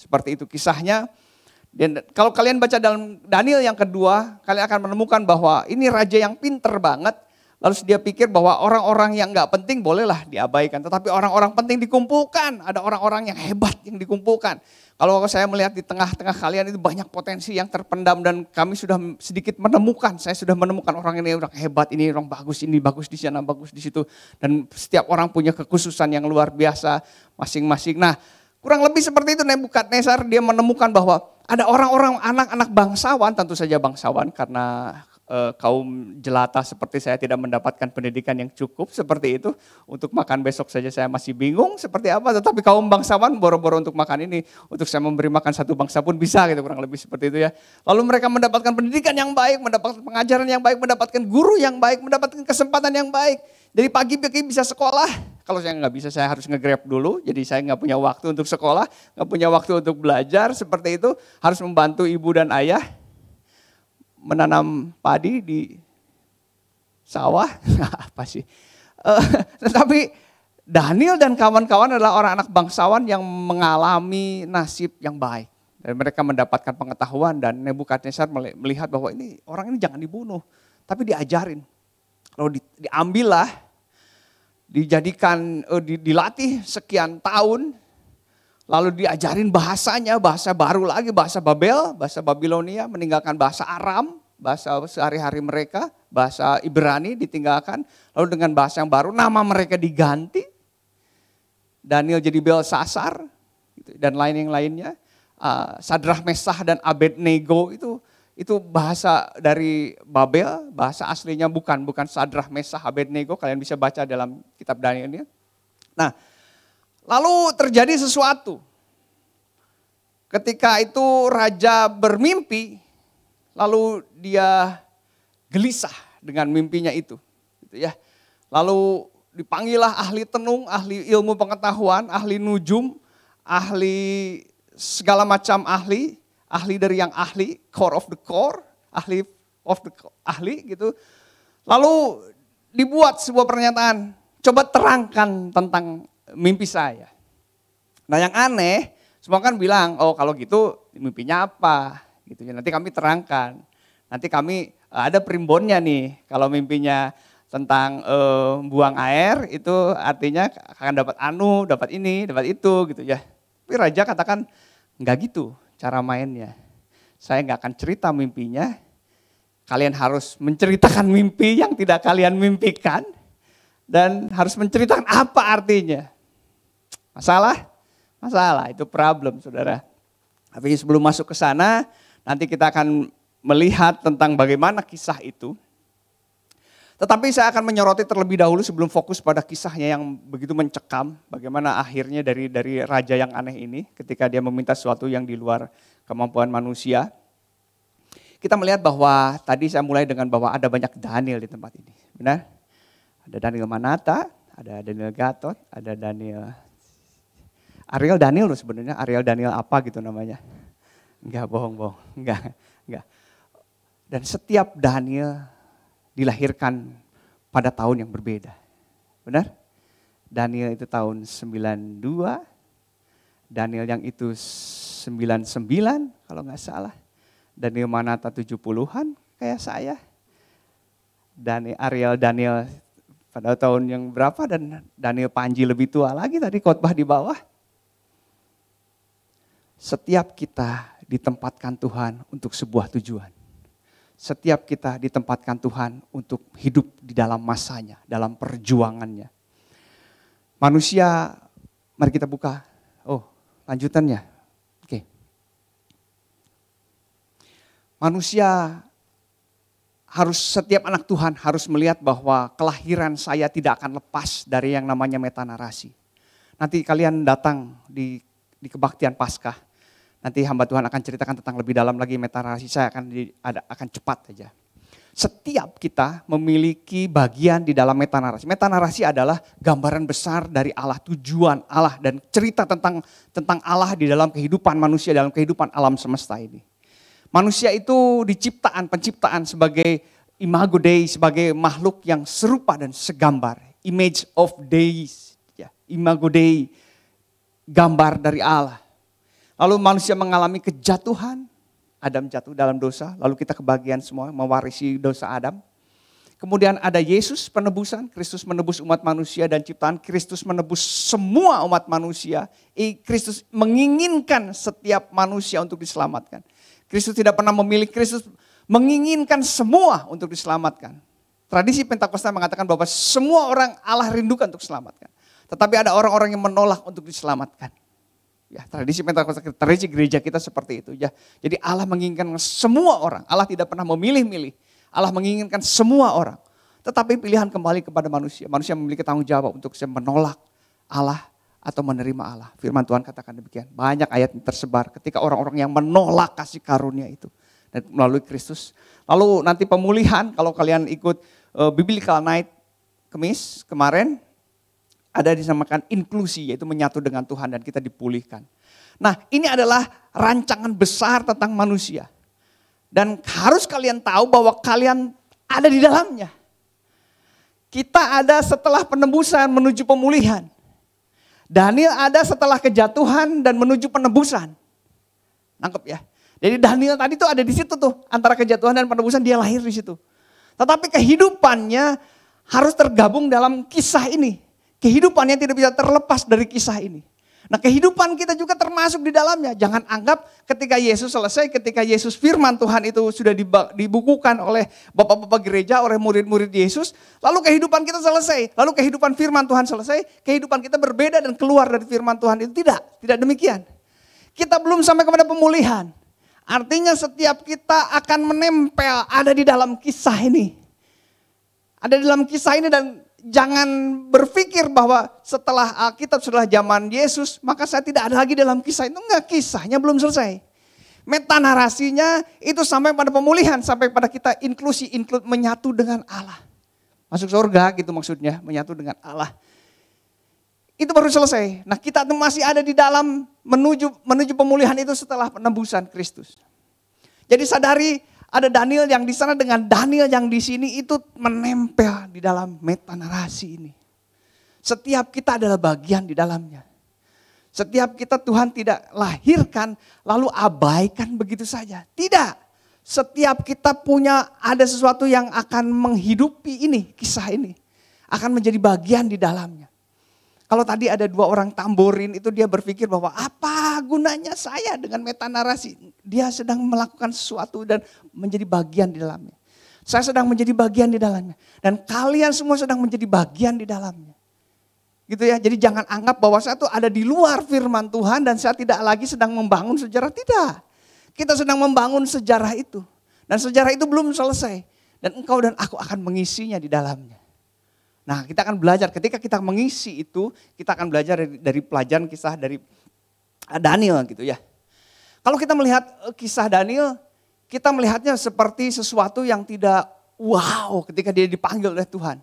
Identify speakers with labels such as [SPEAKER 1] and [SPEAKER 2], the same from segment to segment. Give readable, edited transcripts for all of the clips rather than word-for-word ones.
[SPEAKER 1] Seperti itu kisahnya. Dan kalau kalian baca dalam Daniel yang kedua, kalian akan menemukan bahwa ini raja yang pinter banget. Lalu dia pikir bahwa orang-orang yang gak penting bolehlah diabaikan. Tetapi orang-orang penting dikumpulkan. Ada orang-orang yang hebat yang dikumpulkan. Kalau saya melihat di tengah-tengah kalian itu banyak potensi yang terpendam. Dan kami sudah sedikit menemukan. Saya sudah menemukan orang ini orang hebat, ini orang bagus, ini bagus di sana, bagus di situ. Dan setiap orang punya kekhususan yang luar biasa masing-masing. Nah, kurang lebih seperti itu Nebukadnezar, dia menemukan bahwa ada orang-orang anak-anak bangsawan, tentu saja bangsawan karena kaum jelata seperti saya tidak mendapatkan pendidikan yang cukup seperti itu. Untuk makan besok saja saya masih bingung seperti apa, tetapi kaum bangsawan boro-boro untuk makan ini, untuk saya memberi makan satu bangsa pun bisa gitu, kurang lebih seperti itu ya. Lalu mereka mendapatkan pendidikan yang baik, mendapatkan pengajaran yang baik, mendapatkan guru yang baik, mendapatkan kesempatan yang baik. Jadi pagi-pagi bisa sekolah, kalau saya nggak bisa saya harus nge-grab dulu, jadi saya nggak punya waktu untuk sekolah, nggak punya waktu untuk belajar, seperti itu. Harus membantu ibu dan ayah menanam padi di sawah, apa sih. Tetapi Daniel dan kawan-kawan adalah orang anak bangsawan yang mengalami nasib yang baik. Dan mereka mendapatkan pengetahuan dan Nebukadnezar melihat bahwa ini orang ini jangan dibunuh, tapi diajarin. Lalu diambillah, dijadikan, dilatih sekian tahun, lalu diajarin bahasanya, bahasa baru lagi, bahasa Babel, bahasa Babilonia, meninggalkan bahasa Aram, bahasa sehari-hari mereka, bahasa Ibrani ditinggalkan, lalu dengan bahasa yang baru, nama mereka diganti, Daniel jadi Belsasar, dan lain-lainnya, Sadrah, Mesah, dan Abednego itu bahasa dari Babel, bahasa aslinya bukan Sadrah, Mesah, Abednego, kalian bisa baca dalam kitab Daniel ini. Nah, lalu terjadi sesuatu. Ketika itu raja bermimpi, lalu dia gelisah dengan mimpinya itu. Gitu ya. Lalu dipanggillah ahli tenung, ahli ilmu pengetahuan, ahli nujum, ahli segala macam ahli dari yang ahli, core of the core, ahli of the ahli gitu. Lalu dibuat sebuah pernyataan, coba terangkan tentang mimpi saya. Nah yang aneh, semua kan bilang, oh kalau gitu mimpinya apa? Gitu ya. Nanti kami terangkan, nanti kami ada primbonnya nih, kalau mimpinya tentang buang air itu artinya akan dapat dapat ini, dapat itu gitu ya. Tapi raja katakan enggak gitu cara mainnya. Saya enggak akan cerita mimpinya, kalian harus menceritakan mimpi yang tidak kalian mimpikan dan harus menceritakan apa artinya. Masalah? Masalah, itu problem saudara. Tapi sebelum masuk ke sana, nanti kita akan melihat tentang bagaimana kisah itu. Tetapi saya akan menyoroti terlebih dahulu sebelum fokus pada kisahnya yang begitu mencekam. Bagaimana akhirnya dari raja yang aneh ini ketika dia meminta sesuatu yang di luar kemampuan manusia. Kita melihat bahwa tadi saya mulai dengan bahwa ada banyak Daniel di tempat ini. Benar? Ada Daniel Manata, ada Daniel Gatot, ada Ariel Daniel loh sebenarnya. Ariel Daniel apa gitu namanya. Enggak, bohong. Enggak. Dan setiap Daniel dilahirkan pada tahun yang berbeda. Benar? Daniel itu tahun 92, Daniel yang itu 99 kalau nggak salah. Daniel Manata 70-an kayak saya. Ariel Daniel pada tahun yang berapa dan Daniel Panji lebih tua lagi tadi khotbah di bawah. Setiap kita ditempatkan Tuhan untuk sebuah tujuan. Setiap kita ditempatkan Tuhan untuk hidup di dalam masanya, dalam perjuangannya. Manusia, mari kita buka. Oh, lanjutannya. Oke. Manusia setiap anak Tuhan harus melihat bahwa kelahiran saya tidak akan lepas dari yang namanya metanarasi. Nanti kalian datang di kebaktian Paskah. Nanti hamba Tuhan akan ceritakan tentang lebih dalam lagi metanarasi, saya akan cepat aja. Setiap kita memiliki bagian di dalam metanarasi. Metanarasi adalah gambaran besar dari Allah, tujuan Allah dan cerita tentang Allah di dalam kehidupan manusia, dalam kehidupan alam semesta ini. Manusia itu penciptaan sebagai imago Dei, sebagai makhluk yang serupa dan segambar. Image of Deis, ya, imago Dei, gambar dari Allah. Lalu manusia mengalami kejatuhan. Adam jatuh dalam dosa, lalu kita kebagian semua mewarisi dosa Adam. Kemudian ada Yesus penebusan, Kristus menebus umat manusia dan ciptaan. Kristus menebus semua umat manusia. Kristus menginginkan setiap manusia untuk diselamatkan. Kristus tidak pernah memilih, Kristus menginginkan semua untuk diselamatkan. Tradisi Pentakosta mengatakan bahwa semua orang Allah rindukan untuk diselamatkan. Tetapi ada orang-orang yang menolak untuk diselamatkan. Ya, tradisi Pentakosta, tradisi gereja kita seperti itu ya. Jadi Allah menginginkan semua orang. Allah tidak pernah memilih-milih. Allah menginginkan semua orang. Tetapi pilihan kembali kepada manusia. Manusia memiliki tanggung jawab untuk menolak Allah atau menerima Allah. Firman Tuhan katakan demikian. Banyak ayat yang tersebar ketika orang-orang yang menolak kasih karunia itu. Dan melalui Kristus. Lalu nanti pemulihan, kalau kalian ikut Biblical Night Kemis kemarin, ada disamakan inklusi, yaitu menyatu dengan Tuhan dan kita dipulihkan. Nah, ini adalah rancangan besar tentang manusia. Dan harus kalian tahu bahwa kalian ada di dalamnya. Kita ada setelah penebusan menuju pemulihan. Daniel ada setelah kejatuhan dan menuju penebusan. Nangkep ya? Jadi Daniel tadi tuh ada di situ tuh, antara kejatuhan dan penebusan dia lahir di situ. Tetapi kehidupannya harus tergabung dalam kisah ini. Kehidupannya tidak bisa terlepas dari kisah ini. Nah, kehidupan kita juga termasuk di dalamnya. Jangan anggap ketika Yesus selesai, ketika Yesus firman Tuhan itu sudah dibukukan oleh bapak-bapak gereja, oleh murid-murid Yesus, lalu kehidupan kita selesai. Lalu kehidupan firman Tuhan selesai, kehidupan kita berbeda dan keluar dari firman Tuhan itu. Tidak demikian. Kita belum sampai kepada pemulihan. Artinya setiap kita akan menempel, ada di dalam kisah ini. Ada di dalam kisah ini dan jangan berpikir bahwa setelah Alkitab, setelah zaman Yesus, maka saya tidak ada lagi dalam kisah itu. Enggak, kisahnya belum selesai. Metanarasinya itu sampai pada pemulihan, sampai pada kita menyatu dengan Allah. Masuk surga gitu maksudnya, menyatu dengan Allah. Itu baru selesai. Nah, kita masih ada di dalam menuju pemulihan itu setelah penebusan Kristus. Jadi sadari ada Daniel yang di sana dengan Daniel yang di sini itu menempel di dalam metanarasi ini. Setiap kita adalah bagian di dalamnya. Setiap kita Tuhan tidak lahirkan lalu abaikan begitu saja. Tidak. Setiap kita ada sesuatu yang akan menghidupi ini, kisah ini. Akan menjadi bagian di dalamnya. Kalau tadi ada 2 orang tamborin itu dia berpikir bahwa apa gunanya saya dengan metanarasi. Dia sedang melakukan sesuatu dan menjadi bagian di dalamnya. Saya sedang menjadi bagian di dalamnya. Dan kalian semua sedang menjadi bagian di dalamnya. Gitu ya, jadi jangan anggap bahwa saya tuh ada di luar firman Tuhan dan saya tidak lagi sedang membangun sejarah. Tidak, kita sedang membangun sejarah itu. Dan sejarah itu belum selesai. Dan engkau dan aku akan mengisinya di dalamnya. Nah, kita akan belajar ketika kita mengisi itu, kita akan belajar dari pelajaran kisah dari Daniel gitu ya. Kalau kita melihat kisah Daniel, kita melihatnya seperti sesuatu yang tidak wow ketika dia dipanggil oleh Tuhan.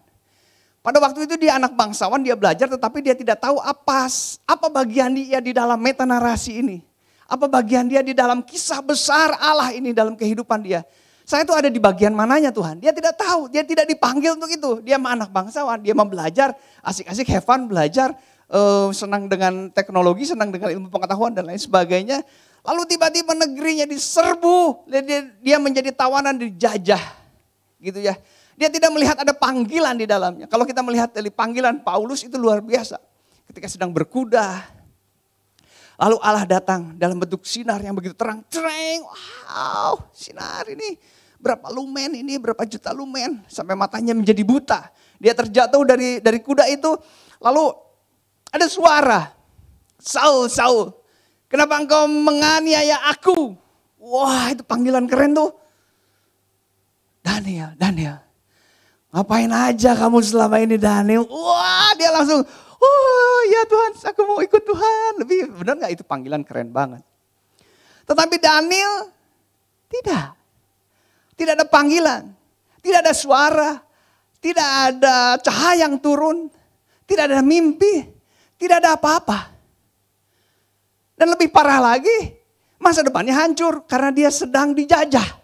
[SPEAKER 1] Pada waktu itu dia anak bangsawan, dia belajar tetapi dia tidak tahu apa bagian dia di dalam metanarasi ini. Apa bagian dia di dalam kisah besar Allah ini dalam kehidupan dia. Saya itu ada di bagian mananya Tuhan. Dia tidak tahu, dia tidak dipanggil untuk itu. Dia anak bangsawan, dia mau belajar, asik-asik have fun, belajar, senang dengan teknologi, senang dengan ilmu pengetahuan dan lain sebagainya. Lalu tiba-tiba negerinya diserbu, dia menjadi tawanan, dijajah. Gitu ya. Dia tidak melihat ada panggilan di dalamnya. Kalau kita melihat dari panggilan Paulus itu luar biasa. Ketika sedang berkuda, lalu Allah datang dalam bentuk sinar yang begitu terang. Cereng, wow, sinar ini berapa lumen ini, berapa juta lumen. Sampai matanya menjadi buta. Dia terjatuh dari kuda itu. Lalu ada suara. Saul, Saul, kenapa engkau menganiaya aku? Wah, itu panggilan keren tuh. Daniel, Daniel. Ngapain aja kamu selama ini Daniel? Wah, dia langsung, oh ya Tuhan, aku mau ikut Tuhan. Lebih benar gak itu panggilan keren banget. Tetapi Daniel tidak. Tidak ada panggilan, tidak ada suara, tidak ada cahaya yang turun, tidak ada mimpi, tidak ada apa-apa. Dan lebih parah lagi, masa depannya hancur karena dia sedang dijajah.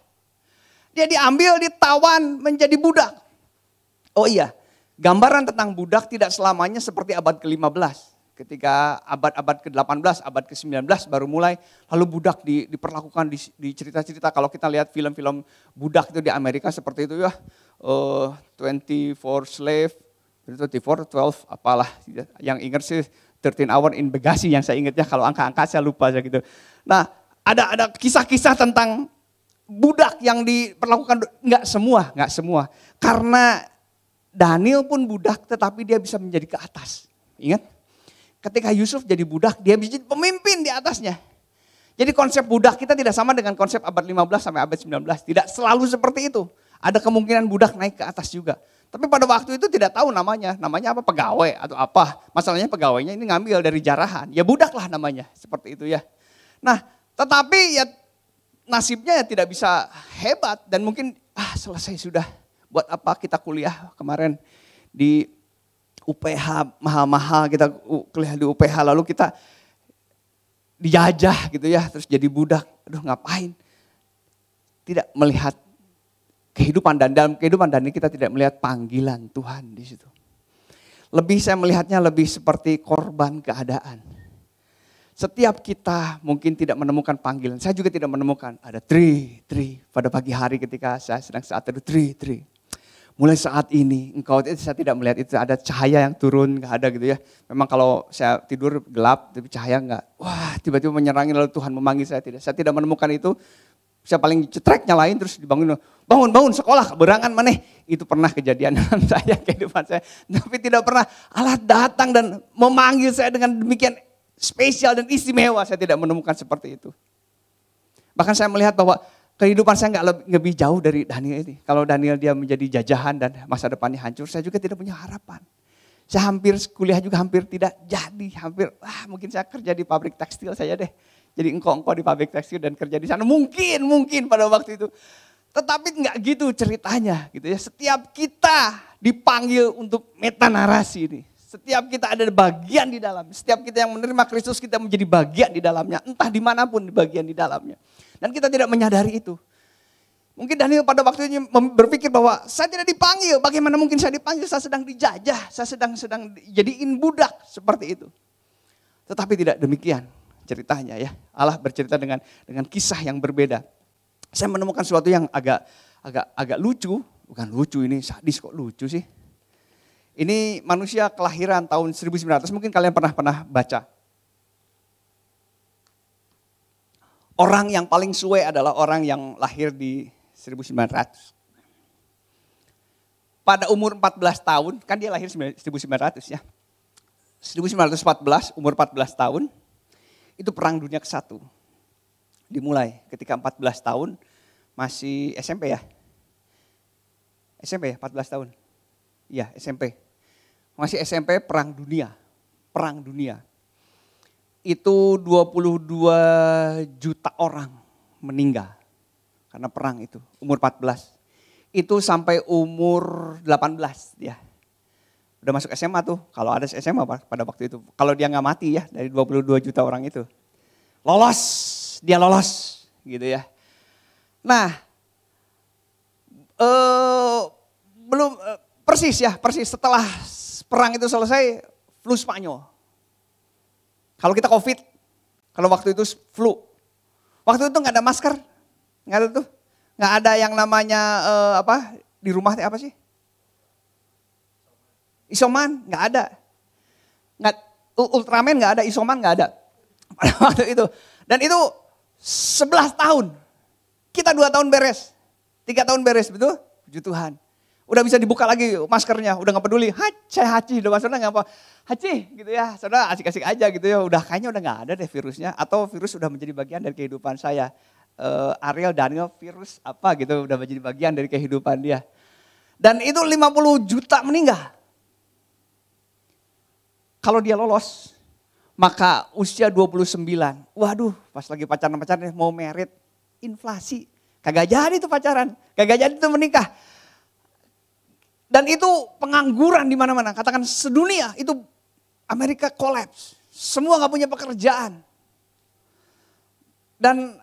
[SPEAKER 1] Dia diambil, ditawan menjadi budak. Oh iya, gambaran tentang budak tidak selamanya seperti abad ke-15. Ketika abad-abad ke-18, abad ke-19 baru mulai, lalu budak diperlakukan di cerita-cerita. Kalau kita lihat film-film budak itu di Amerika seperti itu ya, 24 slave, 24, 12, apalah. Yang ingat sih 13 hour in Bagasi yang saya ingatnya, kalau angka-angka saya lupa aja gitu. Nah, ada kisah-kisah tentang budak yang diperlakukan, enggak semua. Karena Daniel pun budak tetapi dia bisa menjadi ke atas. Ingat? Ketika Yusuf jadi budak, dia bisa jadi pemimpin di atasnya. Jadi konsep budak kita tidak sama dengan konsep abad 15 sampai abad 19. Tidak selalu seperti itu. Ada kemungkinan budak naik ke atas juga. Tapi pada waktu itu tidak tahu namanya apa, pegawai atau apa. Masalahnya pegawainya ini ngambil dari jarahan. Ya budak lah namanya, seperti itu ya. Nah, tetapi ya nasibnya ya tidak bisa hebat. Dan mungkin selesai sudah. Buat apa kita kuliah kemarin di UPH mahal-mahal, kita kuliah di UPH lalu kita dijajah gitu ya, terus jadi budak. Aduh ngapain? Tidak melihat kehidupan, dan dalam kehidupan dan ini kita tidak melihat panggilan Tuhan di situ. Saya melihatnya lebih seperti korban keadaan. Setiap kita mungkin tidak menemukan panggilan. Saya juga tidak menemukan. Ada tri pada pagi hari ketika saya sedang saat teduh, tri. Mulai saat ini, engkau itu saya tidak melihat itu ada cahaya yang turun, nggak ada gitu ya. Memang kalau saya tidur gelap, tapi cahaya nggak. Wah, tiba-tiba menyerangin lalu Tuhan memanggil saya tidak. Saya tidak menemukan itu. Saya paling cetrek nyalain terus dibangun. Bangun sekolah, berangan maneh. Itu pernah kejadian dalam saya, kehidupan saya. Tapi tidak pernah Allah datang dan memanggil saya dengan demikian spesial dan istimewa. Saya tidak menemukan seperti itu. Bahkan saya melihat bahwa kehidupan saya nggak lebih jauh dari Daniel ini. Kalau Daniel dia menjadi jajahan dan masa depannya hancur, saya juga tidak punya harapan. Saya hampir kuliah juga hampir tidak jadi, mungkin saya kerja di pabrik tekstil saja deh. Jadi engkau di pabrik tekstil dan kerja di sana mungkin pada waktu itu. Tetapi nggak gitu ceritanya gitu ya. Setiap kita dipanggil untuk metanarasi ini. Setiap kita ada bagian di dalam. Setiap kita yang menerima Kristus kita menjadi bagian di dalamnya. Entah dimanapun bagian di dalamnya. Dan kita tidak menyadari itu. Mungkin Daniel pada waktu itu berpikir bahwa saya tidak dipanggil. Bagaimana mungkin saya dipanggil? Saya sedang dijajah. Saya sedang jadiin budak seperti itu. Tetapi tidak demikian ceritanya ya. Allah bercerita dengan kisah yang berbeda. Saya menemukan sesuatu yang agak lucu. Bukan lucu, ini sadis kok lucu sih. Ini manusia kelahiran tahun 1900, mungkin kalian pernah baca. Orang yang paling suwe adalah orang yang lahir di 1900. Pada umur 14 tahun, kan dia lahir 1900 ya. 1914, umur 14 tahun, itu perang dunia ke-1. Dimulai ketika 14 tahun, masih SMP ya? SMP ya, 14 tahun? Iya, SMP. Masih SMP perang dunia. Itu 22 juta orang meninggal karena perang itu, umur 14. Itu sampai umur 18 ya. Udah masuk SMA tuh, kalau ada SMA pada waktu itu. Kalau dia nggak mati ya dari 22 juta orang itu. Dia lolos gitu ya. Nah, persis setelah perang itu selesai, flu Spanyol. Kalau kita COVID, kalau waktu itu flu. Waktu itu nggak ada masker, nggak ada yang namanya di rumah apa sih? Isoman, nggak ada. Ultraman nggak ada, isoman nggak ada. Pada waktu itu. Dan itu 11 tahun. Kita 2 tahun beres. 3 tahun beres, betul? Puji Tuhan. Udah bisa dibuka lagi maskernya, udah gak peduli. Haci, udah maksudnya gak apa. Haci gitu ya, saudara asik-asik aja gitu ya. Kayaknya udah gak ada deh virusnya. Atau virus udah menjadi bagian dari kehidupan saya. Ariel, Daniel, virus apa gitu udah menjadi bagian dari kehidupan dia. Dan itu 50 juta meninggal. Kalau dia lolos, maka usia 29. Waduh, pas lagi pacaran mau merit, inflasi. Kagak jadi tuh pacaran, kagak jadi tuh menikah. Dan itu pengangguran di mana-mana. Katakan sedunia itu Amerika kolaps. Semua gak punya pekerjaan. Dan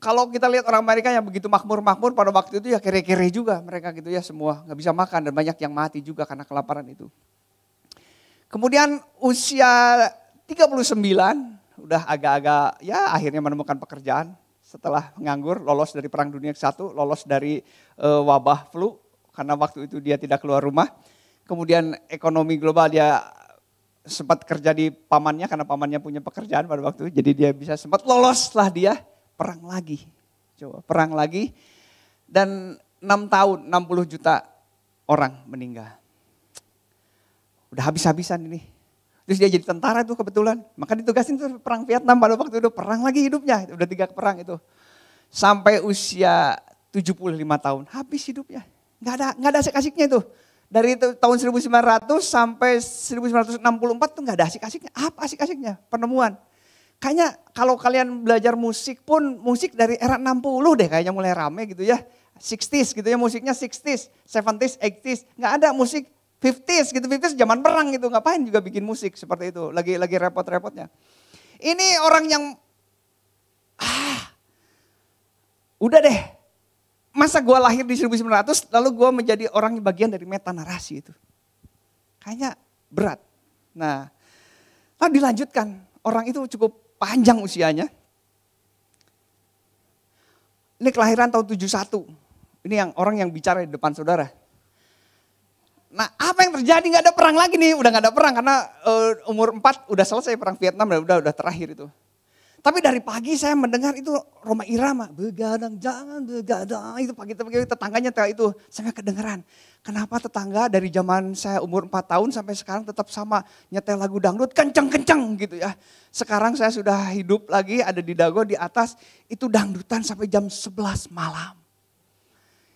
[SPEAKER 1] kalau kita lihat orang Amerika yang begitu makmur pada waktu itu ya kere-kere juga mereka gitu ya semua. Gak bisa makan dan banyak yang mati juga karena kelaparan itu. Kemudian usia 39 udah agak-agak ya akhirnya menemukan pekerjaan setelah menganggur, lolos dari Perang Dunia ke-1, lolos dari wabah flu karena waktu itu dia tidak keluar rumah. Kemudian ekonomi global dia sempat kerja di pamannya karena pamannya punya pekerjaan pada waktu itu. Jadi dia bisa sempat lolos lah dia, perang lagi. Coba perang lagi dan 6 tahun 60 juta orang meninggal. Udah habis-habisan ini. Terus dia jadi tentara tuh kebetulan. Maka ditugasin tuh perang Vietnam pada waktu itu. Perang lagi hidupnya. Udah 3 perang itu. Sampai usia 75 tahun. Habis hidupnya. Gak ada asik-asiknya itu. Dari tahun 1900 sampai 1964 tuh gak ada asik-asiknya. Apa asik-asiknya? Penemuan. Kayaknya kalau kalian belajar musik pun musik dari era 60 deh kayaknya mulai rame gitu ya. 60s gitu ya musiknya 60s, 70s, 80s. Gak ada musik 50s gitu, 50s zaman perang gitu, ngapain juga bikin musik seperti itu, lagi repot-repotnya. Ini orang yang, udah deh, masa gue lahir di 1900 lalu gue menjadi orang yang bagian dari meta narasi itu. Kayaknya berat. Nah, dilanjutkan, orang itu cukup panjang usianya. Ini kelahiran tahun 71, ini yang orang yang bicara di depan saudara. Nah apa yang terjadi, gak ada perang lagi nih, udah gak ada perang karena umur 4 udah selesai perang Vietnam, udah terakhir itu. Tapi dari pagi saya mendengar itu Rhoma Irama, begadang jangan begadang, itu pagi-pagi tetangganya itu sampai kedengeran. Kenapa tetangga dari zaman saya umur 4 tahun sampai sekarang tetap sama nyetel lagu dangdut kenceng-kenceng gitu ya. Sekarang saya sudah hidup lagi ada di Dago di atas, itu dangdutan sampai jam 11 malam.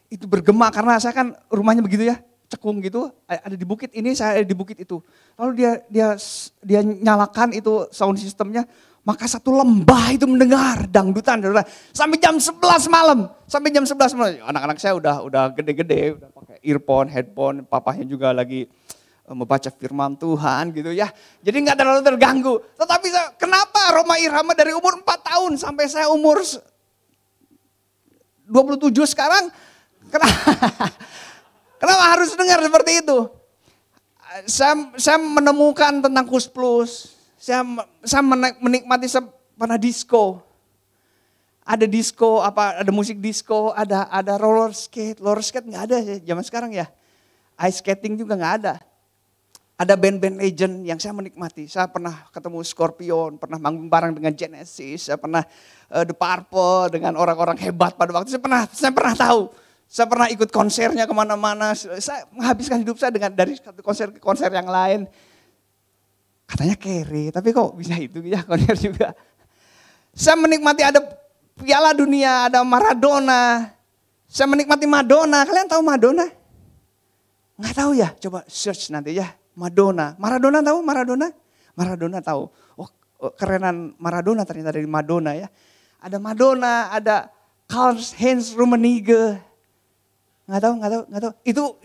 [SPEAKER 1] Itu bergema karena saya kan rumahnya begitu ya. Cekung gitu, ada di bukit ini, saya ada di bukit itu. Lalu dia nyalakan itu sound systemnya, maka satu lembah itu mendengar dangdutan. Sampai jam 11 malam, sampai jam 11 malam. Anak-anak saya udah gede-gede, udah pakai earphone, headphone, papahnya juga lagi membaca firman Tuhan gitu ya. Jadi gak terlalu terganggu. Tetapi kenapa Rhoma Irama dari umur 4 tahun sampai saya umur 27 sekarang, kenapa harus dengar seperti itu? Saya menemukan tentang Kus Plus. Saya menikmati pernah disco. Ada disco, ada musik disco, ada roller skate. Roller skate nggak ada zaman sekarang ya. Ice skating juga nggak ada. Ada band-band legend yang saya menikmati. Saya pernah ketemu Scorpion, pernah manggung bareng dengan Genesis, saya pernah The Purple dengan orang-orang hebat pada waktu. Saya pernah tahu. Saya pernah ikut konsernya kemana-mana, saya menghabiskan hidup saya dari satu konser ke konser yang lain. Katanya kere, tapi kok bisa itu ya konser juga. Saya menikmati ada Piala Dunia, ada Maradona. Saya menikmati Madonna, kalian tahu Madonna? Nggak tahu ya, coba search nanti ya. Madonna, Maradona tahu Maradona? Maradona tahu, oh kerenan Maradona ternyata dari Madonna ya. Ada Madonna, ada Karl-Heinz Rummenigge. Nggak tahu.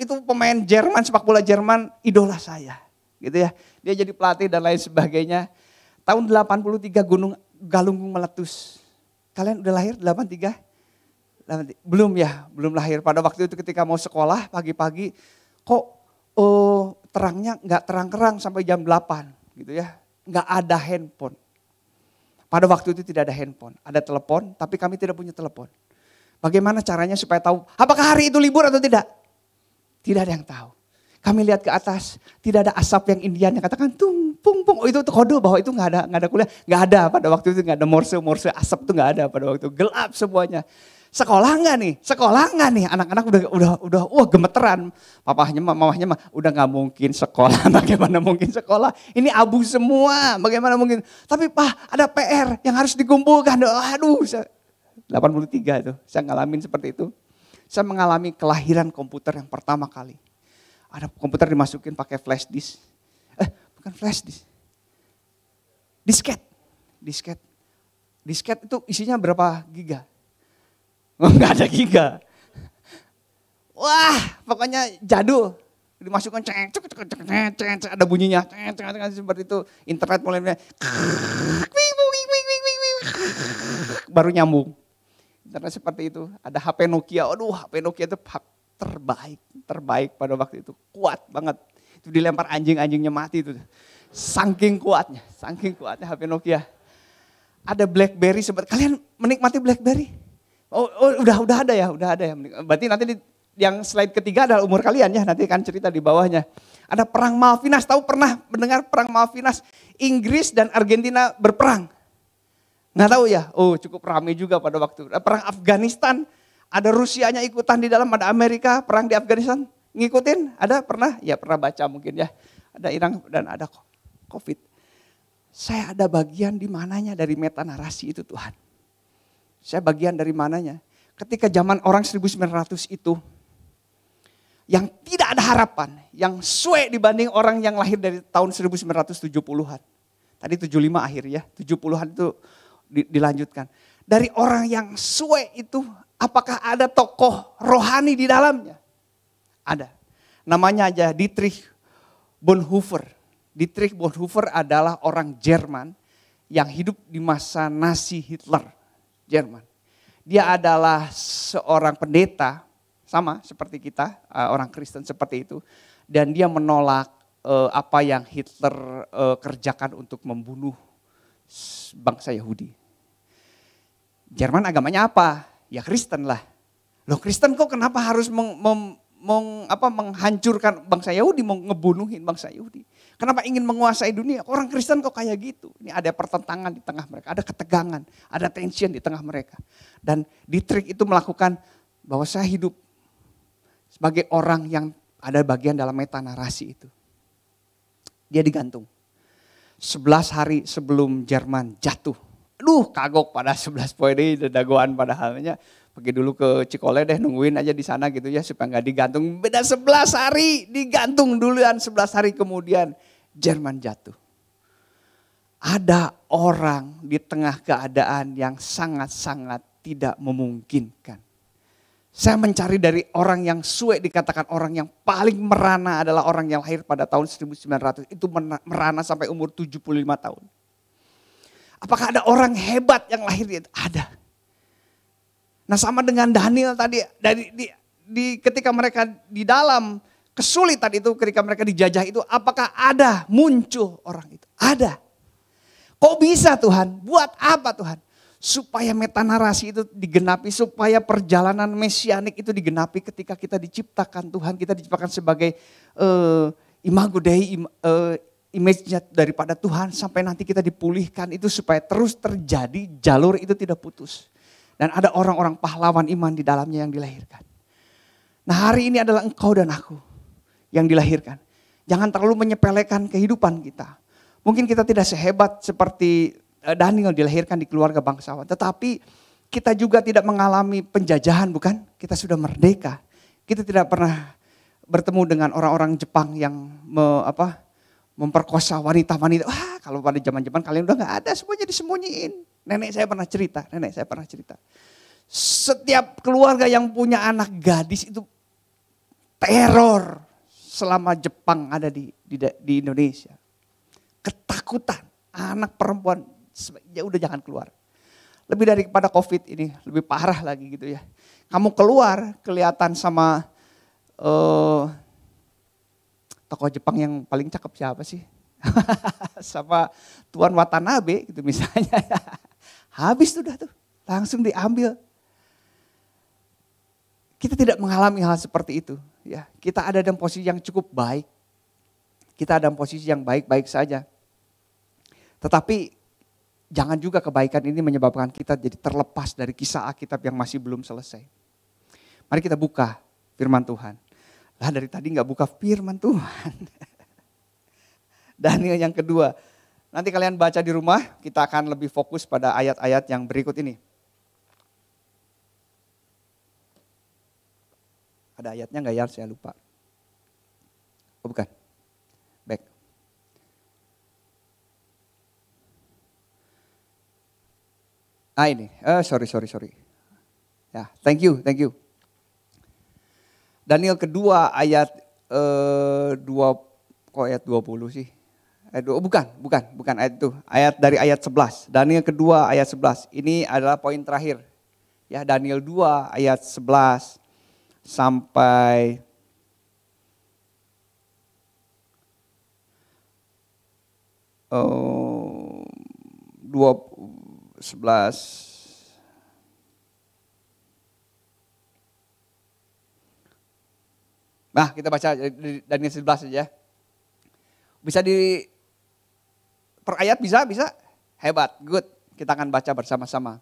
[SPEAKER 1] Itu pemain Jerman, sepak bola Jerman, idola saya. Gitu ya. Dia jadi pelatih dan lain sebagainya. Tahun 83 Gunung Galunggung meletus. Kalian udah lahir 83? Belum ya, belum lahir. Pada waktu itu ketika mau sekolah pagi-pagi, kok terangnya nggak terang-terang sampai jam 8 gitu ya. Nggak ada handphone. Pada waktu itu tidak ada handphone, ada telepon, tapi kami tidak punya telepon. Bagaimana caranya supaya tahu apakah hari itu libur atau tidak? Tidak ada yang tahu. Kami lihat ke atas, tidak ada asap yang Indian yang katakan tung pung pung. Oh itu kode bahwa itu nggak ada kuliah, nggak ada pada waktu itu, nggak ada morse asap itu nggak ada pada waktu itu, gelap semuanya. Sekolah nggak nih? Anak-anak udah gemeteran. Papahnya, mamahnya udah nggak mungkin sekolah. Bagaimana mungkin sekolah? Ini abu semua. Bagaimana mungkin? Tapi Pak ada PR yang harus dikumpulkan. Aduh. 83 itu, saya ngalamin seperti itu. Saya mengalami kelahiran komputer yang pertama kali. Ada komputer dimasukin pakai flash disk. Bukan flash disk. Disket itu isinya berapa giga? Enggak ada giga. Wah, pokoknya jadul. Dimasukkan ada bunyinya. Seperti itu. Internet mulai baru nyambung. Internet seperti itu. Ada HP Nokia. Aduh, HP Nokia itu terbaik pada waktu itu. Kuat banget. Itu dilempar anjing-anjingnya mati itu. Saking kuatnya HP Nokia. Ada BlackBerry, kalian menikmati BlackBerry? Udah ada ya. Berarti nanti yang slide ketiga adalah umur kalian ya, nanti akan cerita di bawahnya. Ada perang Malvinas, tahu pernah mendengar perang Malvinas? Inggris dan Argentina berperang. Nggak tahu ya? Oh, cukup ramai juga pada waktu. Perang Afghanistan, ada Rusianya ikutan di dalam, ada Amerika perang di Afghanistan. Ngikutin? Ada pernah? Ya pernah baca mungkin ya. Ada Iran dan ada COVID. Saya ada bagian di mananya dari meta narasi itu Tuhan. Saya bagian dari mananya. Ketika zaman orang 1900 itu, yang tidak ada harapan, yang suwe dibanding orang yang lahir dari tahun 1970-an. Tadi 75 akhir ya, 70-an itu dilanjutkan. Dari orang yang suwe itu, apakah ada tokoh rohani di dalamnya? Ada. Namanya aja Dietrich Bonhoeffer. Dietrich Bonhoeffer adalah orang Jerman yang hidup di masa Nazi Hitler, Jerman. Dia adalah seorang pendeta, sama seperti kita, orang Kristen seperti itu. Dan dia menolak apa yang Hitler kerjakan untuk membunuh bangsa Yahudi. Jerman agamanya apa? Ya Kristen lah. Loh Kristen kok kenapa harus menghancurkan bangsa Yahudi, mau ngebunuhin bangsa Yahudi? Kenapa ingin menguasai dunia? Orang Kristen kok kayak gitu? Ini ada pertentangan di tengah mereka, ada ketegangan, ada tension di tengah mereka. Dan Dietrich itu melakukan bahwa saya hidup sebagai orang yang ada bagian dalam meta narasi itu. Dia digantung. 11 hari sebelum Jerman jatuh. Aduh kagok pada 11 poin ini, dagoan padahalnya. Pergi dulu ke Cikole deh, nungguin aja di sana gitu ya supaya gak digantung. Beda 11 hari digantung duluan, 11 hari kemudian Jerman jatuh. Ada orang di tengah keadaan yang sangat-sangat tidak memungkinkan. Saya mencari dari orang yang suwe, dikatakan orang yang paling merana adalah orang yang lahir pada tahun 1900. Itu merana sampai umur 75 tahun. Apakah ada orang hebat yang lahir di itu? Ada. Nah sama dengan Daniel tadi, ketika mereka di dalam kesulitan itu, ketika mereka dijajah itu, apakah ada muncul orang itu? Ada. Kok bisa Tuhan? Buat apa Tuhan? Supaya meta narasi itu digenapi, supaya perjalanan mesianik itu digenapi ketika kita diciptakan Tuhan. Kita diciptakan sebagai imago Dei, image-nya daripada Tuhan. Sampai nanti kita dipulihkan itu supaya terus terjadi, jalur itu tidak putus. Dan ada orang-orang pahlawan iman di dalamnya yang dilahirkan. Nah hari ini adalah engkau dan aku yang dilahirkan. Jangan terlalu menyepelekan kehidupan kita. Mungkin kita tidak sehebat seperti Daniel dilahirkan di keluarga bangsawan. Tetapi kita juga tidak mengalami penjajahan bukan? Kita sudah merdeka. Kita tidak pernah bertemu dengan orang-orang Jepang yang memperkosa wanita-wanita. Wah kalau pada zaman-zaman kalian udah gak ada, semuanya disembunyiin. Nenek saya pernah cerita. Setiap keluarga yang punya anak gadis itu teror selama Jepang ada di Indonesia. Ketakutan anak perempuan ya udah jangan keluar. Lebih daripada COVID ini, lebih parah lagi gitu ya. Kamu keluar kelihatan sama tokoh Jepang yang paling cakep siapa sih? Sama Tuan Watanabe gitu misalnya. Habis sudah tuh, langsung diambil. Kita tidak mengalami hal seperti itu. Ya, kita ada dalam posisi yang cukup baik. Kita ada dalam posisi yang baik-baik saja. Tetapi jangan juga kebaikan ini menyebabkan kita jadi terlepas dari kisah Alkitab yang masih belum selesai. Mari kita buka firman Tuhan. Lah dari tadi gak buka firman Tuhan. Daniel yang kedua. Nanti kalian baca di rumah, kita akan lebih fokus pada ayat-ayat yang berikut ini. Ada ayatnya gak ya? Saya lupa. Oh bukan. Baik. Ah ini, sorry. Ya, thank you. Daniel kedua ayat 20 sih. Bukan ayat itu. Ayat dari ayat 11. Daniel kedua ayat 11. Ini adalah poin terakhir. Ya, Daniel 2 ayat 11 sampai 11. Nah, kita baca dari Daniel 11 saja. Bisa di per ayat bisa? Hebat, good. Kita akan baca bersama-sama.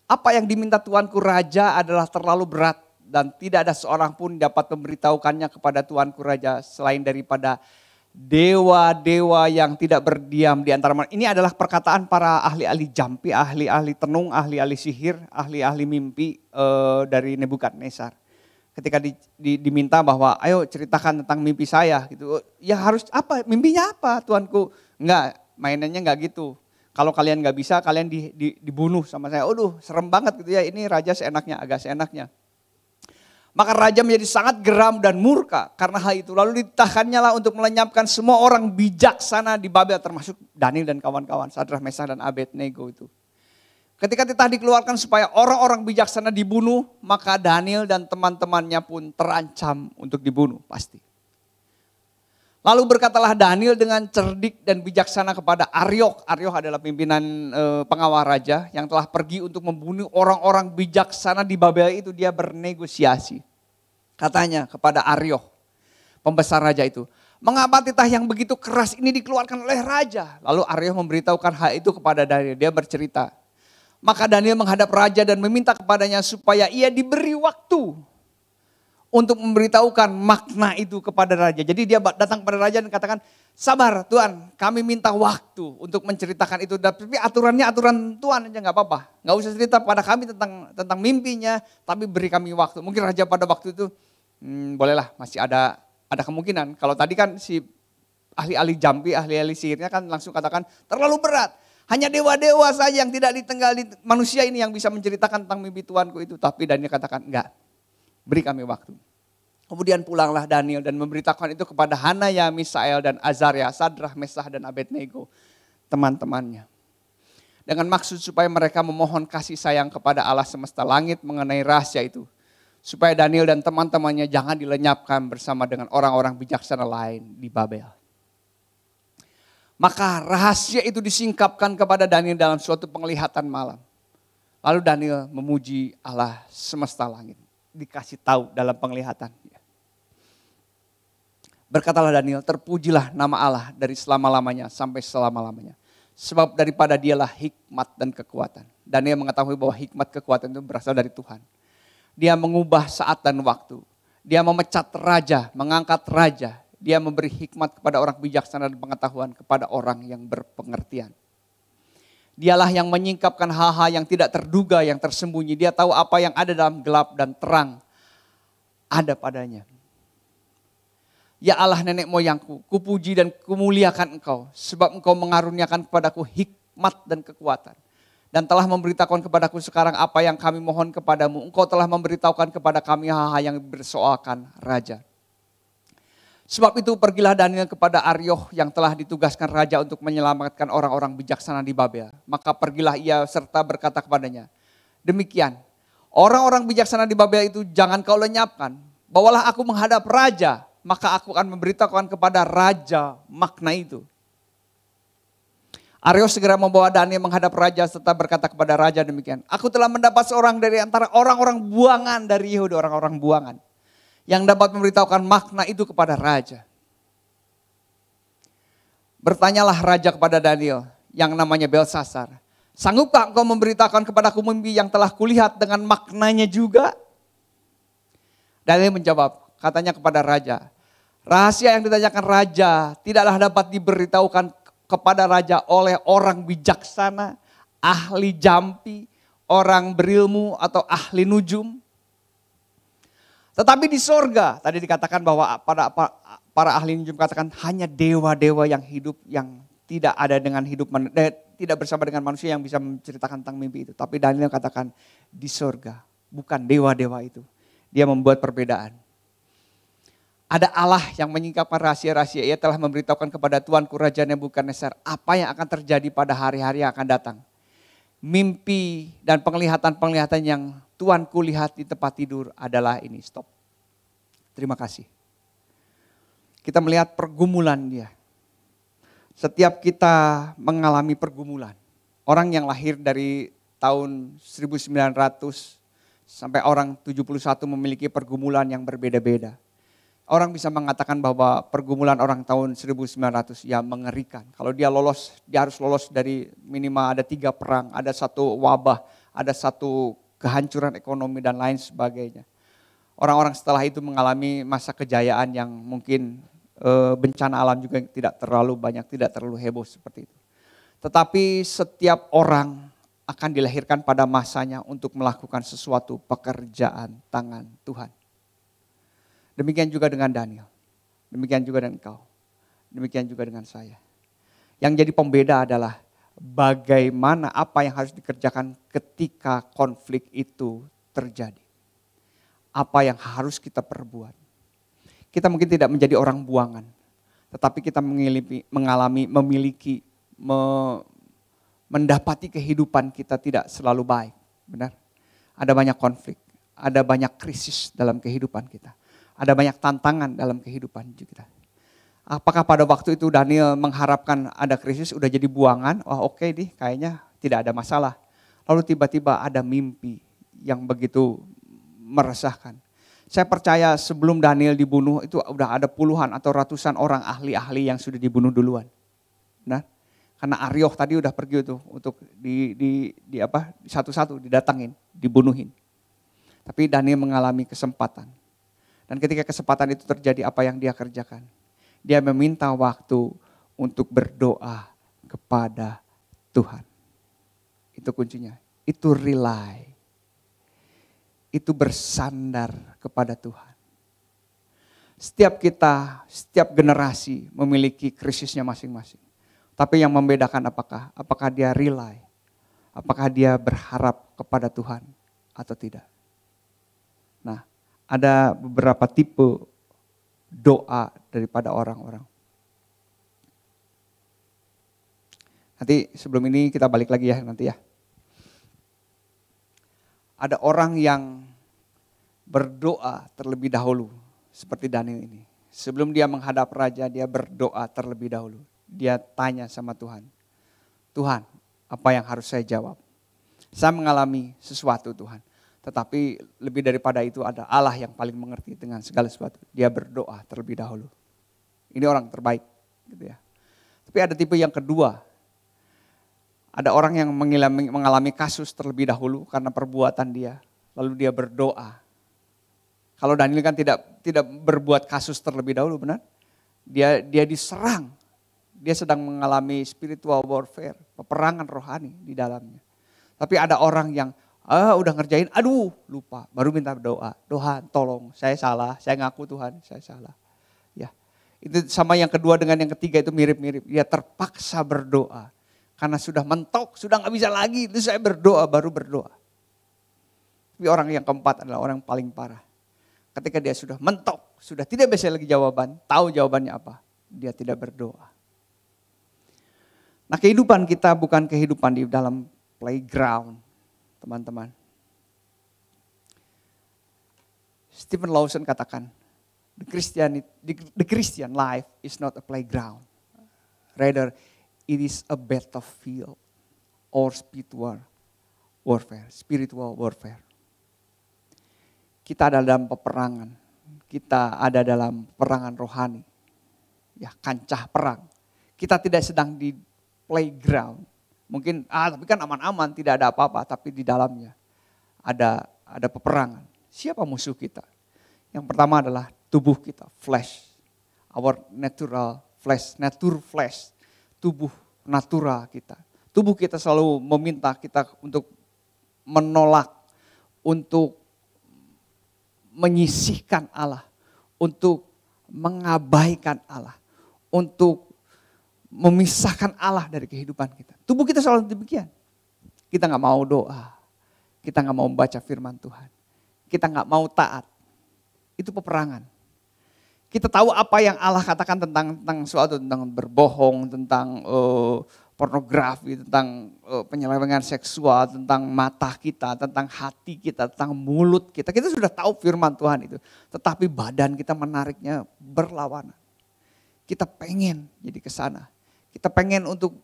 [SPEAKER 1] Apa yang diminta Tuanku Raja adalah terlalu berat dan tidak ada seorang pun dapat memberitahukannya kepada Tuanku Raja selain daripada dewa-dewa yang tidak berdiam di antara mereka. Ini adalah perkataan para ahli-ahli jampi, ahli-ahli tenung, ahli-ahli sihir, ahli-ahli mimpi dari Nebukadnezar. Ketika diminta bahwa ayo ceritakan tentang mimpi saya gitu. Ya harus apa? Mimpinya apa Tuanku? Enggak, mainannya enggak gitu. Kalau kalian enggak bisa, kalian dibunuh sama saya. Aduh, serem banget gitu ya. Ini raja seenaknya, agak seenaknya. Maka raja menjadi sangat geram dan murka karena hal itu. Lalu ditahannya lah untuk melenyapkan semua orang bijaksana di Babel, termasuk Daniel dan kawan-kawan, Sadrah, Mesah dan Abednego itu. Ketika titah dikeluarkan supaya orang-orang bijaksana dibunuh, maka Daniel dan teman-temannya pun terancam untuk dibunuh, pasti. Lalu berkatalah Daniel dengan cerdik dan bijaksana kepada Aryok. Aryok adalah pimpinan pengawal raja yang telah pergi untuk membunuh orang-orang bijaksana di Babel itu. Dia bernegosiasi. Katanya kepada Aryok, pembesar raja itu, mengapa titah yang begitu keras ini dikeluarkan oleh raja? Lalu Aryok memberitahukan hal itu kepada Daniel. Dia bercerita. Maka Daniel menghadap raja dan meminta kepadanya supaya ia diberi waktu untuk memberitahukan makna itu kepada raja. Jadi dia datang kepada raja dan katakan, sabar Tuan, kami minta waktu untuk menceritakan itu. Tapi aturannya aturan Tuan aja, gak apa-apa. Gak usah cerita pada kami tentang mimpinya, tapi beri kami waktu. Mungkin raja pada waktu itu, bolehlah masih ada kemungkinan. Kalau tadi kan si ahli-ahli jampi, ahli-ahli sihirnya kan langsung katakan terlalu berat. Hanya dewa-dewa saja yang tidak ditenggali manusia ini yang bisa menceritakan tentang mimpi Tuanku itu. Tapi Daniel katakan enggak, beri kami waktu. Kemudian pulanglah Daniel dan memberitakan itu kepada Hanaya, Misael dan Azaria, Sadrah, Mesah dan Abednego, teman-temannya. Dengan maksud supaya mereka memohon kasih sayang kepada Allah semesta langit mengenai rahasia itu. Supaya Daniel dan teman-temannya jangan dilenyapkan bersama dengan orang-orang bijaksana lain di Babel. Maka rahasia itu disingkapkan kepada Daniel dalam suatu penglihatan malam. Lalu Daniel memuji Allah semesta langit. Dikasih tahu dalam penglihatan. Berkatalah Daniel, terpujilah nama Allah dari selama-lamanya sampai selama-lamanya. Sebab daripada dialah hikmat dan kekuatan. Daniel mengetahui bahwa hikmat kekuatan itu berasal dari Tuhan. Dia mengubah saat dan waktu. Dia memecat raja, mengangkat raja. Dia memberi hikmat kepada orang bijaksana dan pengetahuan kepada orang yang berpengertian. Dialah yang menyingkapkan hal-hal yang tidak terduga, yang tersembunyi. Dia tahu apa yang ada dalam gelap dan terang ada padanya. Ya Allah nenek moyangku, kupuji dan kumuliakan Engkau. Sebab Engkau mengaruniakan kepadaku hikmat dan kekuatan. Dan telah memberitahukan kepadaku sekarang apa yang kami mohon kepadamu. Engkau telah memberitahukan kepada kami hal-hal yang bersoalkan raja. Sebab itu pergilah Daniel kepada Aryok yang telah ditugaskan raja untuk menyelamatkan orang-orang bijaksana di Babel. Maka pergilah ia serta berkata kepadanya, demikian, orang-orang bijaksana di Babel itu jangan kau lenyapkan. Bawalah aku menghadap raja, maka aku akan memberitahukan kepada raja makna itu. Aryok segera membawa Daniel menghadap raja serta berkata kepada raja demikian. Aku telah mendapat seorang dari antara orang-orang buangan dari Yehuda, orang-orang buangan. Yang dapat memberitahukan makna itu kepada raja. Bertanyalah raja kepada Daniel yang namanya Belsasar. Sanggupkah engkau memberitahukan kepadaku mimpi yang telah kulihat dengan maknanya juga? Daniel menjawab, katanya kepada raja. Rahasia yang ditanyakan raja tidaklah dapat diberitahukan kepada raja oleh orang bijaksana, ahli jampi, orang berilmu atau ahli nujum. Tetapi di sorga, tadi dikatakan bahwa para ahli nujum katakan hanya dewa-dewa yang hidup yang tidak ada dengan hidup, tidak bersama dengan manusia yang bisa menceritakan tentang mimpi itu. Tapi Daniel katakan di sorga, bukan dewa-dewa itu. Dia membuat perbedaan. Ada Allah yang menyingkapkan rahasia-rahasia. Ia telah memberitahukan kepada Tuanku Raja Nebukadnezar apa yang akan terjadi pada hari-hari yang akan datang. Mimpi dan penglihatan-penglihatan yang Tuanku lihat di tempat tidur adalah ini. Stop. Terima kasih. Kita melihat pergumulan dia. Setiap kita mengalami pergumulan, orang yang lahir dari tahun 1900 sampai orang 71 memiliki pergumulan yang berbeda-beda. Orang bisa mengatakan bahwa pergumulan orang tahun 1900 ya mengerikan. Kalau dia lolos, dia harus lolos dari minimal ada 3 perang, ada 1 wabah, ada 1 kehancuran ekonomi dan lain sebagainya. Orang-orang setelah itu mengalami masa kejayaan yang mungkin bencana alam juga tidak terlalu banyak, tidak terlalu heboh seperti itu. Tetapi setiap orang akan dilahirkan pada masanya untuk melakukan sesuatu pekerjaan tangan Tuhan. Demikian juga dengan Daniel, demikian juga dengan engkau, demikian juga dengan saya. Yang jadi pembeda adalah bagaimana apa yang harus dikerjakan ketika konflik itu terjadi. Apa yang harus kita perbuat. Kita mungkin tidak menjadi orang buangan, tetapi kita mendapati kehidupan kita tidak selalu baik. Benar? Ada banyak konflik, ada banyak krisis dalam kehidupan kita. Ada banyak tantangan dalam kehidupan kita. Apakah pada waktu itu Daniel mengharapkan ada krisis, udah jadi buangan? Wah oke deh, kayaknya tidak ada masalah. Lalu tiba-tiba ada mimpi yang begitu meresahkan. Saya percaya sebelum Daniel dibunuh itu udah ada puluhan atau ratusan orang ahli-ahli yang sudah dibunuh duluan. Nah, karena Arioch tadi udah pergi tuh untuk satu-satu didatangin, dibunuhin. Tapi Daniel mengalami kesempatan. Dan ketika kesempatan itu terjadi, apa yang dia kerjakan? Dia meminta waktu untuk berdoa kepada Tuhan. Itu kuncinya. Itu rely. Itu bersandar kepada Tuhan. Setiap kita, setiap generasi memiliki krisisnya masing-masing. Tapi yang membedakan apakah dia rely? Apakah dia berharap kepada Tuhan atau tidak? Nah, ada beberapa tipe doa daripada orang-orang. Nanti sebelum ini kita balik lagi ya nanti ya. Ada orang yang berdoa terlebih dahulu seperti Daniel ini. Sebelum dia menghadap raja, dia berdoa terlebih dahulu. Dia tanya sama Tuhan. Tuhan, apa yang harus saya jawab? Saya mengalami sesuatu Tuhan. Tetapi lebih daripada itu ada Allah yang paling mengerti dengan segala sesuatu. Dia berdoa terlebih dahulu. Ini orang terbaik. Gitu ya. Tapi ada tipe yang kedua. Ada orang yang mengalami kasus terlebih dahulu karena perbuatan dia. Lalu dia berdoa. Kalau Daniel kan tidak berbuat kasus terlebih dahulu, benar? Dia diserang. Dia sedang mengalami spiritual warfare. Peperangan rohani di dalamnya. Tapi ada orang yang udah ngerjain, aduh lupa, baru minta doa. Tuhan tolong, saya salah, saya ngaku Tuhan, saya salah. Ya, itu sama yang kedua dengan yang ketiga itu mirip-mirip. Dia terpaksa berdoa karena sudah mentok, sudah nggak bisa lagi. Itu saya berdoa, baru berdoa. Tapi orang yang keempat adalah orang yang paling parah. Ketika dia sudah mentok, sudah tidak bisa lagi jawaban, tahu jawabannya apa, dia tidak berdoa. Nah, kehidupan kita bukan kehidupan di dalam playground. Teman-teman, Stephen Lawson katakan, the Christian life is not a playground. Rather, it is a battlefield or spiritual warfare. Kita ada dalam peperangan, kita ada dalam peperangan rohani, ya kancah perang. Kita tidak sedang di playground. Mungkin, tapi kan aman-aman, tidak ada apa-apa, tapi di dalamnya ada peperangan. Siapa musuh kita? Yang pertama adalah tubuh kita, flesh. Our natural flesh, nature flesh, tubuh natural kita. Tubuh kita selalu meminta kita untuk menolak, untuk menyisihkan Allah, untuk mengabaikan Allah, untuk memisahkan Allah dari kehidupan kita. Tubuh kita selalu demikian. Kita gak mau doa. Kita gak mau membaca firman Tuhan. Kita gak mau taat. Itu peperangan. Kita tahu apa yang Allah katakan tentang suatu, tentang berbohong, tentang pornografi, tentang penyelewengan seksual, tentang mata kita, tentang hati kita, tentang mulut kita. Kita sudah tahu firman Tuhan itu. Tetapi badan kita menariknya berlawanan. Kita pengen jadi ke sana. Kita pengen untuk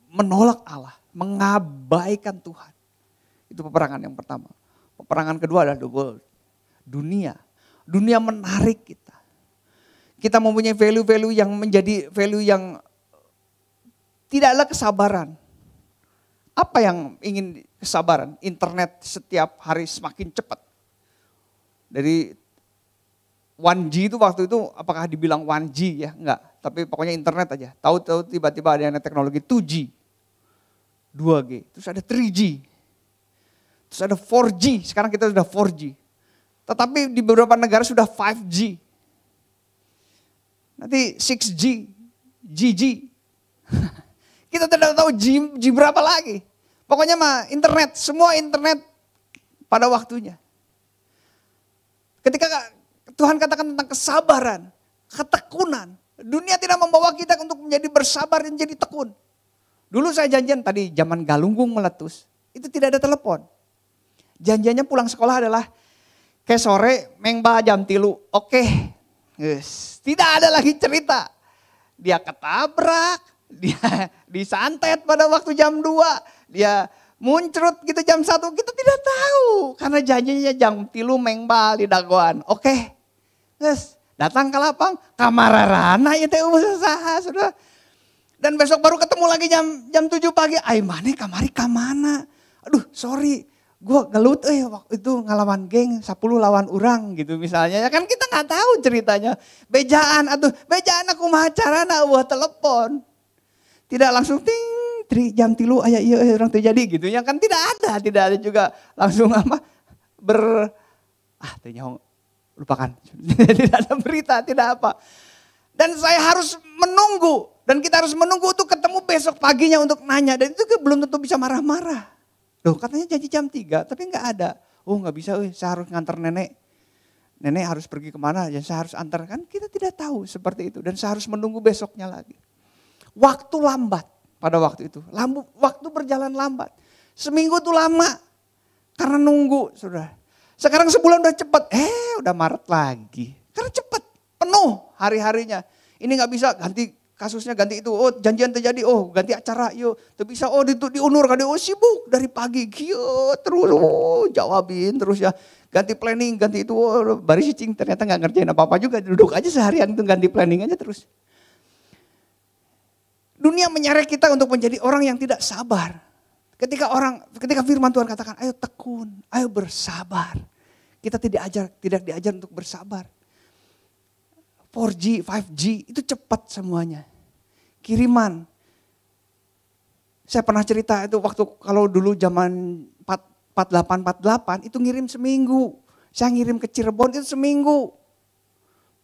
[SPEAKER 1] menolak Allah, mengabaikan Tuhan. Itu peperangan yang pertama. Peperangan kedua adalah the world, dunia. Dunia menarik kita. Kita mempunyai value-value yang menjadi value yang tidaklah kesabaran. Apa yang ingin kesabaran? Internet setiap hari semakin cepat. Dari 1G itu waktu itu apakah dibilang 1G ya? Enggak, tapi pokoknya internet aja. Tahu-tahu tiba-tiba ada yang teknologi 2G, 2G, terus ada 3G, terus ada 4G, sekarang kita sudah 4G. Tetapi di beberapa negara sudah 5G. Nanti 6G, GG. Kita tidak tahu G berapa lagi. Pokoknya mah internet, semua internet pada waktunya. Ketika Tuhan katakan tentang kesabaran, ketekunan. Dunia tidak membawa kita untuk menjadi bersabar dan jadi tekun. Dulu saya janjian tadi zaman galunggung meletus, itu tidak ada telepon. Janjiannya pulang sekolah adalah kayak sore mengba jam 3, oke. Yes. Tidak ada lagi cerita. Dia ketabrak, dia disantet pada waktu jam 2, dia muncrut gitu jam 1, kita tidak tahu. Karena janjinya jam 3 mengba di dagoan, oke. Yes. Datang ke lapang, kamararana ya teh usaha sudah. Dan besok baru ketemu lagi jam 7 pagi, ay mana kamari kamana. Aduh sorry. Gue gelut waktu itu ngelawan geng 10 lawan orang gitu misalnya. Ya kan kita gak tahu ceritanya. Bejaan aku mah carana wah telepon. Tidak langsung ting, jam 3 aya iya orang terjadi gitu. Ya kan tidak ada juga langsung lupakan. Tidak ada berita, tidak apa. Dan saya harus menunggu. Dan kita harus menunggu untuk ketemu besok paginya untuk nanya. Dan itu belum tentu bisa marah-marah. Loh katanya janji jam 3 tapi gak ada. Oh gak bisa, saya harus nganter nenek. Nenek harus pergi kemana, ya saya harus antar. Kan kita tidak tahu seperti itu. Dan saya harus menunggu besoknya lagi. Waktu lambat pada waktu itu. Waktu berjalan lambat. Seminggu tuh lama. Karena nunggu sudah. Sekarang sebulan udah cepet. Udah Maret lagi. Karena cepet, penuh hari-harinya. Ini gak bisa ganti. Kasusnya ganti itu, janjian terjadi, ganti acara, yuk. Tuh bisa, diundur, sibuk dari pagi, terus, jawabin terus ya. Ganti planning, ganti itu, baru cicing ternyata gak ngerjain apa-apa juga, duduk aja seharian itu ganti planning aja terus. Dunia menyeret kita untuk menjadi orang yang tidak sabar. Ketika firman Tuhan katakan, ayo tekun, ayo bersabar. Kita tidak diajar untuk bersabar. 4G, 5G itu cepat semuanya. Kiriman. Saya pernah cerita itu waktu kalau dulu zaman 48 itu ngirim seminggu. Saya ngirim ke Cirebon itu seminggu.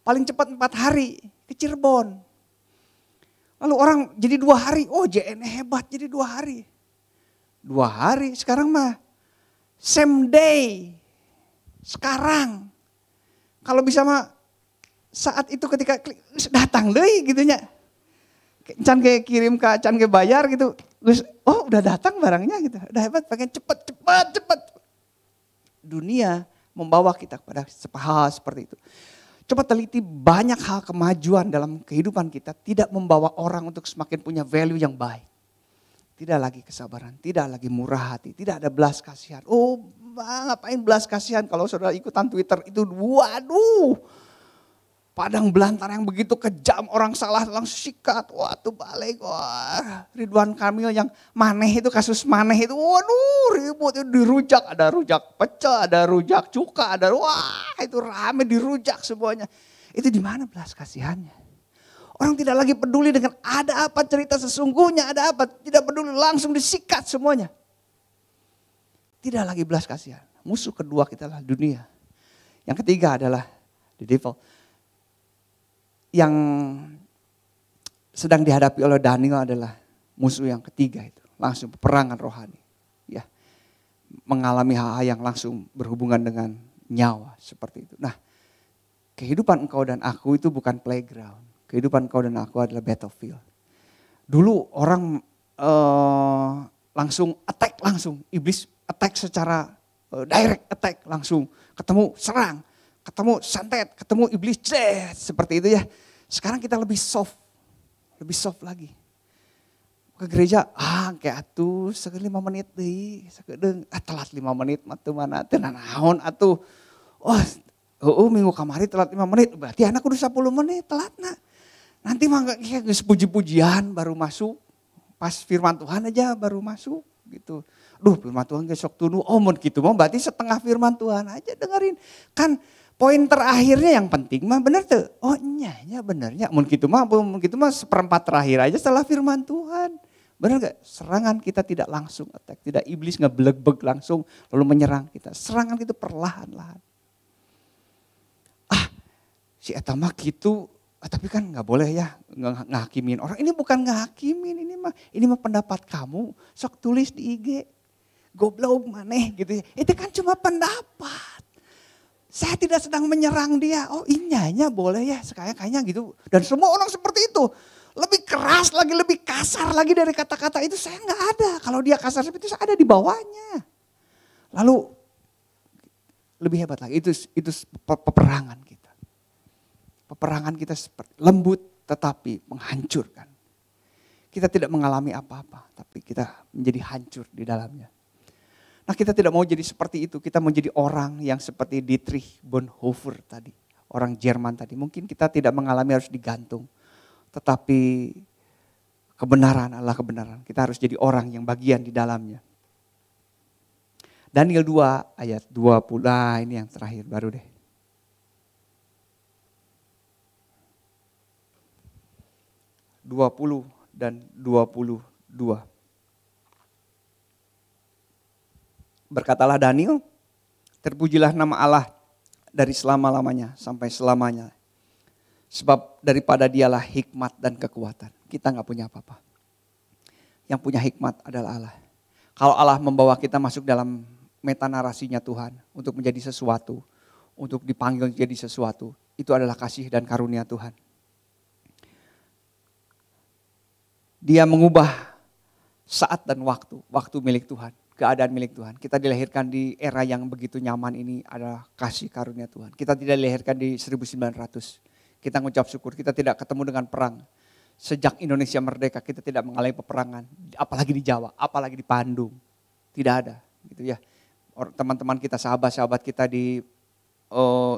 [SPEAKER 1] Paling cepat 4 hari ke Cirebon. Lalu orang jadi 2 hari, JN hebat jadi 2 hari. 2 hari sekarang mah same day. Sekarang. Kalau bisa mah saat itu ketika klik, datang deh gitunya. Can kayak kirim ke, can kayak bayar gitu. Udah datang barangnya gitu. Udah hebat, pengen cepet. Dunia membawa kita kepada hal seperti itu. Coba teliti banyak hal kemajuan dalam kehidupan kita. Tidak membawa orang untuk semakin punya value yang baik. Tidak lagi kesabaran, tidak lagi murah hati, tidak ada belas kasihan. Ngapain belas kasihan kalau saudara ikutan Twitter itu, waduh. Padang belantara yang begitu kejam, orang salah langsung sikat. Tuh balik, Ridwan Kamil yang maneh itu, kasus maneh itu, waduh ribut, itu dirujak. Ada rujak pecel, ada rujak cuka, itu rame dirujak semuanya. Itu di mana belas kasihannya? Orang tidak lagi peduli dengan ada apa cerita sesungguhnya, ada apa. Tidak peduli, langsung disikat semuanya. Tidak lagi belas kasihan. Musuh kedua kita adalah dunia. Yang ketiga adalah the devil. Yang sedang dihadapi oleh Daniel adalah musuh yang ketiga itu. Langsung peperangan rohani. Ya, mengalami hal-hal yang langsung berhubungan dengan nyawa seperti itu. Nah, kehidupan engkau dan aku itu bukan playground. Kehidupan engkau dan aku adalah battlefield. Dulu orang langsung attack langsung. Iblis attack secara direct attack langsung. Ketemu serang, ketemu santet, ketemu iblis seperti itu ya. Sekarang kita lebih soft lagi. ke gereja, kayak atuh, sekali 5 menit deh, telat 5 menit, matu mana, tenanaon atuh. Minggu kamari telat 5 menit, berarti anak udah 10 menit telat nak. Nanti mah kayak puji-pujian baru masuk, pas firman Tuhan aja baru masuk gitu. Firman Tuhan gesok tunu, mun gitu mah berarti setengah firman Tuhan aja dengerin. Kan poin terakhirnya yang penting mah bener tuh. Nya benernya. Mun gitu mah seperempat terakhir aja setelah firman Tuhan. Bener gak? Serangan kita tidak langsung attack. Tidak iblis ngebleg-beg langsung lalu menyerang kita. Serangan itu perlahan-lahan. Si eta mah gitu. Tapi kan gak boleh ya ngahakimin orang. Ini bukan ngahakimin, ini mah pendapat kamu. Sok tulis di IG. Goblok maneh gitu ya. Itu kan cuma pendapat. Saya tidak sedang menyerang dia. Inyanya boleh ya, kayaknya gitu. Dan semua orang seperti itu. Lebih keras lagi, lebih kasar lagi dari kata-kata itu saya nggak ada. Kalau dia kasar seperti itu saya ada di bawahnya. Lalu lebih hebat lagi, itu peperangan kita. Peperangan kita seperti lembut tetapi menghancurkan. Kita tidak mengalami apa-apa, tapi kita menjadi hancur di dalamnya. Nah, kita tidak mau jadi seperti itu. Kita mau jadi orang yang seperti Dietrich Bonhoeffer tadi. Orang Jerman tadi. Mungkin kita tidak mengalami harus digantung. Tetapi kebenaran adalah kebenaran. Kita harus jadi orang yang bagian di dalamnya. Daniel 2 ayat 20. Ini yang terakhir baru deh. (20 dan 22). Berkatalah Daniel, terpujilah nama Allah dari selama-lamanya sampai selamanya. Sebab daripada dialah hikmat dan kekuatan. Kita gak punya apa-apa. Yang punya hikmat adalah Allah. Kalau Allah membawa kita masuk dalam metanarasinya Tuhan. Untuk menjadi sesuatu. Untuk dipanggil jadi sesuatu. Itu adalah kasih dan karunia Tuhan. Dia mengubah saat dan waktu. Waktu milik Tuhan. Keadaan milik Tuhan. Kita dilahirkan di era yang begitu nyaman ini adalah kasih karunia Tuhan. Kita tidak dilahirkan di 1900. Kita mengucap syukur, kita tidak ketemu dengan perang. Sejak Indonesia merdeka kita tidak mengalami peperangan. Apalagi di Jawa, apalagi di Bandung. Tidak ada gitu ya. Teman-teman kita, sahabat-sahabat kita di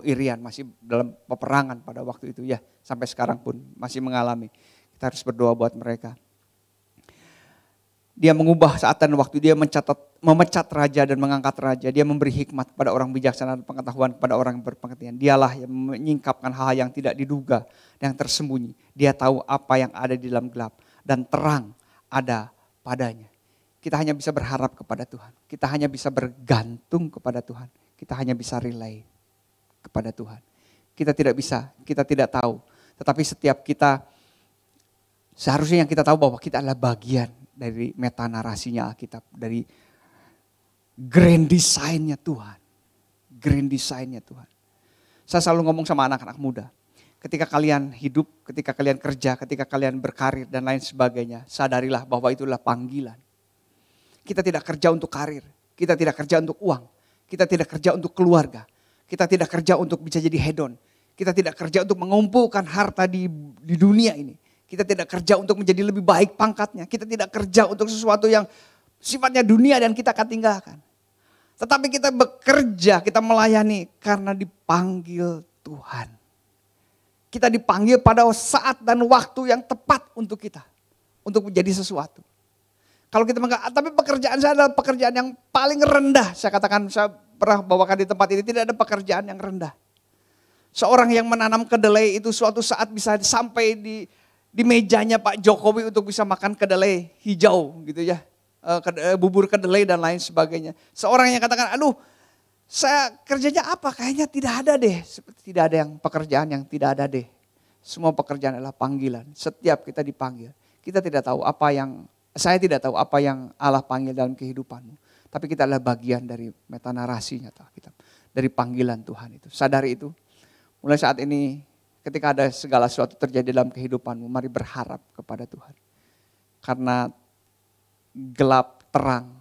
[SPEAKER 1] Irian masih dalam peperangan pada waktu itu ya. Sampai sekarang pun masih mengalami. Kita harus berdoa buat mereka. Dia mengubah saat dan waktu, dia memecat raja dan mengangkat raja. Dia memberi hikmat kepada orang bijaksana dan pengetahuan kepada orang yang berpengetahuan. Dialah yang menyingkapkan hal yang tidak diduga, yang tersembunyi. Dia tahu apa yang ada di dalam gelap dan terang ada padanya. Kita hanya bisa berharap kepada Tuhan. Kita hanya bisa bergantung kepada Tuhan. Kita hanya bisa rely kepada Tuhan. Kita tidak bisa, kita tidak tahu. Tetapi setiap kita, seharusnya yang kita tahu bahwa kita adalah bagian dari metanarasinya Alkitab, dari grand design-nya Tuhan. Grand design-nya Tuhan. Saya selalu ngomong sama anak-anak muda, ketika kalian hidup, ketika kalian kerja, ketika kalian berkarir dan lain sebagainya, sadarilah bahwa itu adalah panggilan. Kita tidak kerja untuk karir, kita tidak kerja untuk uang, kita tidak kerja untuk keluarga, kita tidak kerja untuk bisa jadi hedon, kita tidak kerja untuk mengumpulkan harta di dunia ini. Kita tidak kerja untuk menjadi lebih baik pangkatnya. Kita tidak kerja untuk sesuatu yang sifatnya dunia dan kita akan tinggalkan. Tetapi kita bekerja, kita melayani karena dipanggil Tuhan. Kita dipanggil pada saat dan waktu yang tepat untuk kita. Untuk menjadi sesuatu. Kalau kita tapi pekerjaan saya adalah pekerjaan yang paling rendah. Saya katakan, saya pernah bawakan di tempat ini, tidak ada pekerjaan yang rendah. Seorang yang menanam kedelai itu suatu saat bisa sampai di mejanya Pak Jokowi untuk bisa makan kedelai hijau gitu ya. Bubur kedelai dan lain sebagainya. Seorang yang katakan, saya kerjanya apa? Kayaknya tidak ada deh. Tidak ada yang pekerjaan yang tidak ada deh. Semua pekerjaan adalah panggilan. Setiap kita dipanggil. Kita tidak tahu saya tidak tahu apa yang Allah panggil dalam kehidupanmu. Tapi kita adalah bagian dari metanarasinya Alkitab. Dari panggilan Tuhan itu. Sadari itu. Mulai saat ini, ketika ada segala sesuatu terjadi dalam kehidupanmu, mari berharap kepada Tuhan. Karena gelap terang,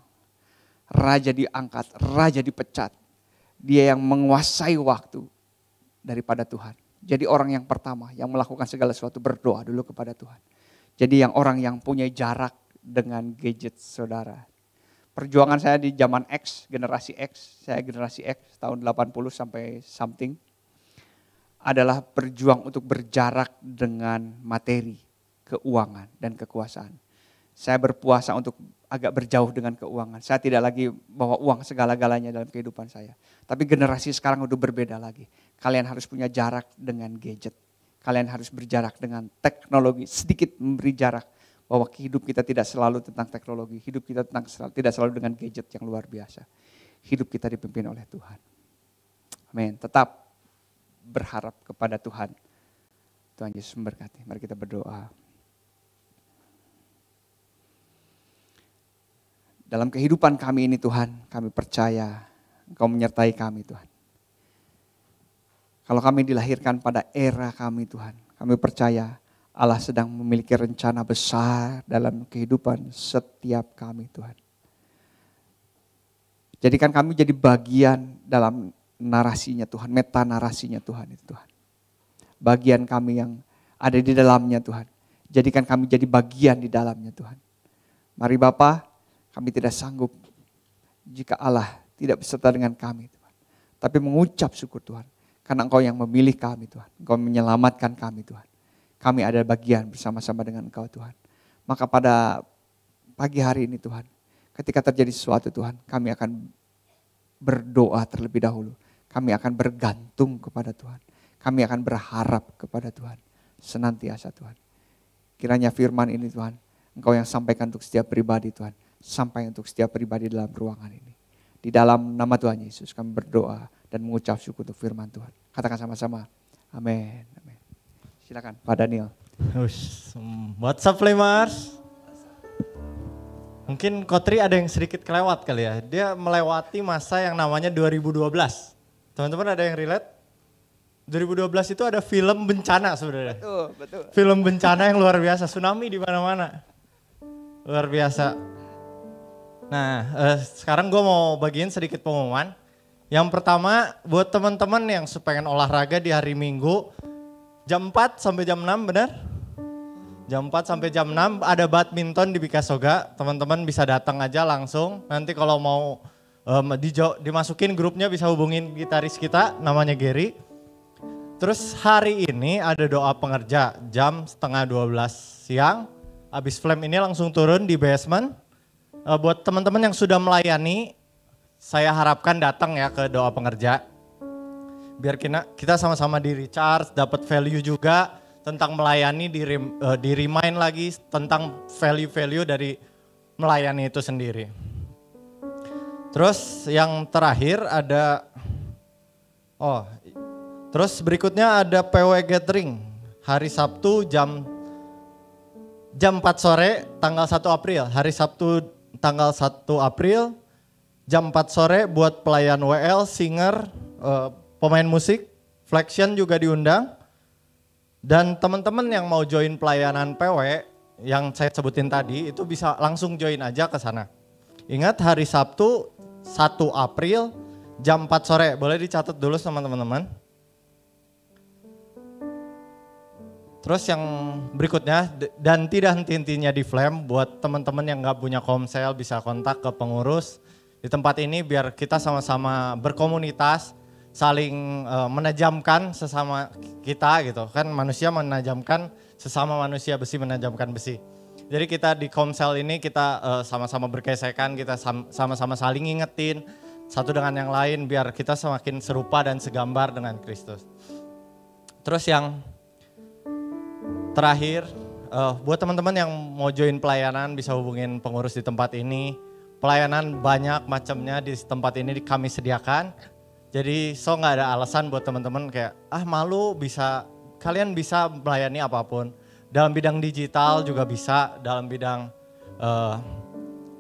[SPEAKER 1] raja diangkat, raja dipecat. Dia yang menguasai waktu daripada Tuhan. Jadi orang yang pertama yang melakukan segala sesuatu berdoa dulu kepada Tuhan. Jadi orang yang punya jarak dengan gadget saudara. Perjuangan saya di zaman X, generasi X, saya generasi X tahun 80 sampai something, adalah berjuang untuk berjarak dengan materi, keuangan, dan kekuasaan. Saya berpuasa untuk agak berjauh dengan keuangan. Saya tidak lagi bawa uang segala-galanya dalam kehidupan saya. Tapi generasi sekarang udah berbeda lagi. Kalian harus punya jarak dengan gadget. Kalian harus berjarak dengan teknologi, sedikit memberi jarak. Bahwa hidup kita tidak selalu tentang teknologi. Hidup kita tidak selalu dengan gadget yang luar biasa. Hidup kita dipimpin oleh Tuhan. Amin. Tetap berharap kepada Tuhan. Tuhan Yesus memberkati. Mari kita berdoa. Dalam kehidupan kami ini Tuhan, kami percaya Engkau menyertai kami Tuhan. Kalau kami dilahirkan pada era kami Tuhan, kami percaya Allah sedang memiliki rencana besar dalam kehidupan setiap kami Tuhan. Jadikan kami jadi bagian dalam narasinya Tuhan, meta narasinya Tuhan itu Tuhan. Bagian kami yang ada di dalamnya Tuhan. Jadikan kami jadi bagian di dalamnya Tuhan. Mari Bapa, kami tidak sanggup jika Allah tidak beserta dengan kami Tuhan. Tapi mengucap syukur Tuhan. Karena Engkau yang memilih kami Tuhan. Engkau menyelamatkan kami Tuhan. Kami ada bagian bersama-sama dengan Engkau Tuhan. Maka pada pagi hari ini Tuhan. Ketika terjadi sesuatu Tuhan. Kami akan berdoa terlebih dahulu. Kami akan bergantung kepada Tuhan. Kami akan berharap kepada Tuhan. Senantiasa Tuhan. Kiranya firman ini Tuhan. Engkau yang sampaikan untuk setiap pribadi Tuhan. Sampai untuk setiap pribadi dalam ruangan ini. Di dalam nama Tuhan Yesus kami berdoa dan mengucap syukur untuk firman Tuhan. Katakan sama-sama, amin. Amin. Silakan Pak Daniel.
[SPEAKER 2] What's up Flamers? Mungkin Kotri ada yang sedikit kelewat kali ya. Dia melewati masa yang namanya 2012. Teman-teman ada yang relate? 2012 itu ada film bencana sebenarnya.
[SPEAKER 1] Betul.
[SPEAKER 2] Film bencana yang luar biasa, tsunami di mana-mana. Luar biasa. Nah, sekarang gue mau bagiin sedikit pengumuman. Yang pertama, buat teman-teman yang pengen olahraga di hari Minggu, jam 4 sampai jam 6 benar? Jam 4 sampai jam 6 ada badminton di Bikasoga, teman-teman bisa datang aja langsung. Nanti kalau mau dimasukin grupnya bisa hubungin gitaris kita, namanya Gary. Terus hari ini ada doa pengerja, jam setengah 12 siang. Habis Flame ini langsung turun di basement. Buat teman-teman yang sudah melayani, saya harapkan datang ya ke doa pengerja. Biar kita sama-sama di recharge, dapat value juga tentang melayani, di remind lagi tentang value-value dari melayani itu sendiri. Terus yang terakhir ada, terus berikutnya ada PW Gathering hari Sabtu jam 4 sore tanggal 1 April, hari Sabtu tanggal 1 April, jam 4 sore buat pelayan WL, singer, pemain musik, Flexion juga diundang. Dan teman-teman yang mau join pelayanan PW yang saya sebutin tadi itu bisa langsung join aja ke sana. Ingat hari Sabtu 1 April jam 4 sore, boleh dicatat dulu sama teman-teman. Terus yang berikutnya, dan tidak henti-hentinya di Flame, buat teman-teman yang gak punya komsel bisa kontak ke pengurus di tempat ini biar kita sama-sama berkomunitas, saling menajamkan sesama kita gitu. Kan manusia menajamkan sesama manusia, besi menajamkan besi. Jadi kita di komsel ini kita sama-sama bergesekan, kita sama-sama saling ngingetin satu dengan yang lain biar kita semakin serupa dan segambar dengan Kristus. Terus yang terakhir, buat teman-teman yang mau join pelayanan bisa hubungin pengurus di tempat ini. Pelayanan banyak macamnya di tempat ini kami sediakan. Jadi nggak ada alasan buat teman-teman kayak malu, kalian bisa melayani apapun. Dalam bidang digital juga bisa, dalam bidang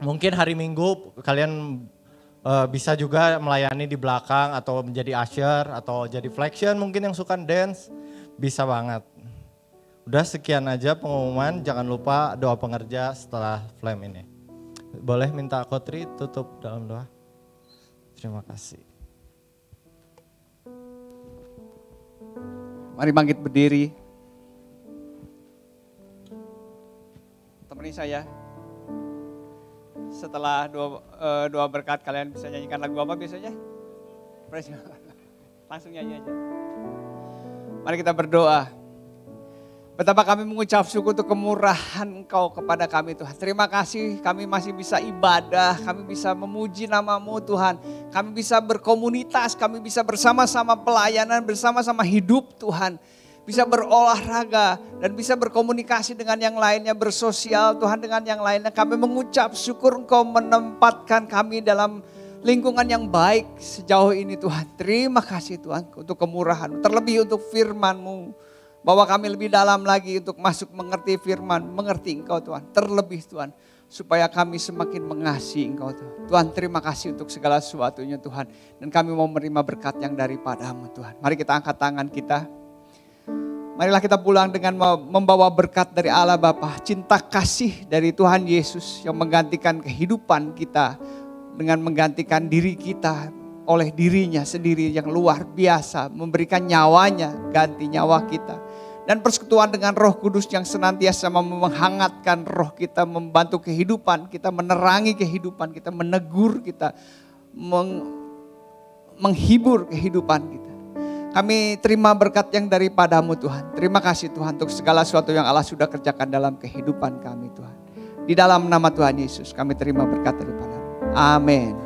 [SPEAKER 2] mungkin hari Minggu kalian bisa juga melayani di belakang atau menjadi usher atau jadi Flexion mungkin yang suka dance, bisa banget. Udah sekian aja pengumuman, jangan lupa doa pengerja setelah Flame ini. Boleh minta Kotri tutup dalam doa? Terima kasih.
[SPEAKER 1] Mari bangkit berdiri. Temani saya. setelah doa berkat kalian bisa nyanyikan lagu apa biasanya? Praise God. Langsung nyanyi aja. Mari kita berdoa. Betapa kami mengucap syukur untuk kemurahan Engkau kepada kami Tuhan. Terima kasih kami masih bisa ibadah, kami bisa memuji nama-Mu Tuhan. Kami bisa berkomunitas, kami bisa bersama-sama pelayanan, bersama-sama hidup Tuhan. Bisa berolahraga dan bisa berkomunikasi dengan yang lainnya, bersosial Tuhan dengan yang lainnya. Kami mengucap syukur Engkau menempatkan kami dalam lingkungan yang baik sejauh ini Tuhan. Terima kasih Tuhan untuk kemurahan, terlebih untuk firman-Mu. Bawa kami lebih dalam lagi untuk masuk mengerti firman, mengerti Engkau Tuhan. Terlebih Tuhan, supaya kami semakin mengasihi Engkau Tuhan. Tuhan terima kasih untuk segala sesuatunya Tuhan. Dan kami mau menerima berkat yang daripada-Mu Tuhan. Mari kita angkat tangan kita. Marilah kita pulang dengan membawa berkat dari Allah Bapa, cinta kasih dari Tuhan Yesus yang menggantikan kehidupan kita dengan menggantikan diri kita oleh dirinya sendiri yang luar biasa, memberikan nyawanya ganti nyawa kita. Dan persekutuan dengan Roh Kudus yang senantiasa menghangatkan roh kita, membantu kehidupan kita, menerangi kehidupan kita, menegur kita, menghibur kehidupan kita. Kami terima berkat yang daripada-Mu Tuhan. Terima kasih Tuhan untuk segala sesuatu yang Allah sudah kerjakan dalam kehidupan kami Tuhan. Di dalam nama Tuhan Yesus kami terima berkat daripada-Mu. Amin.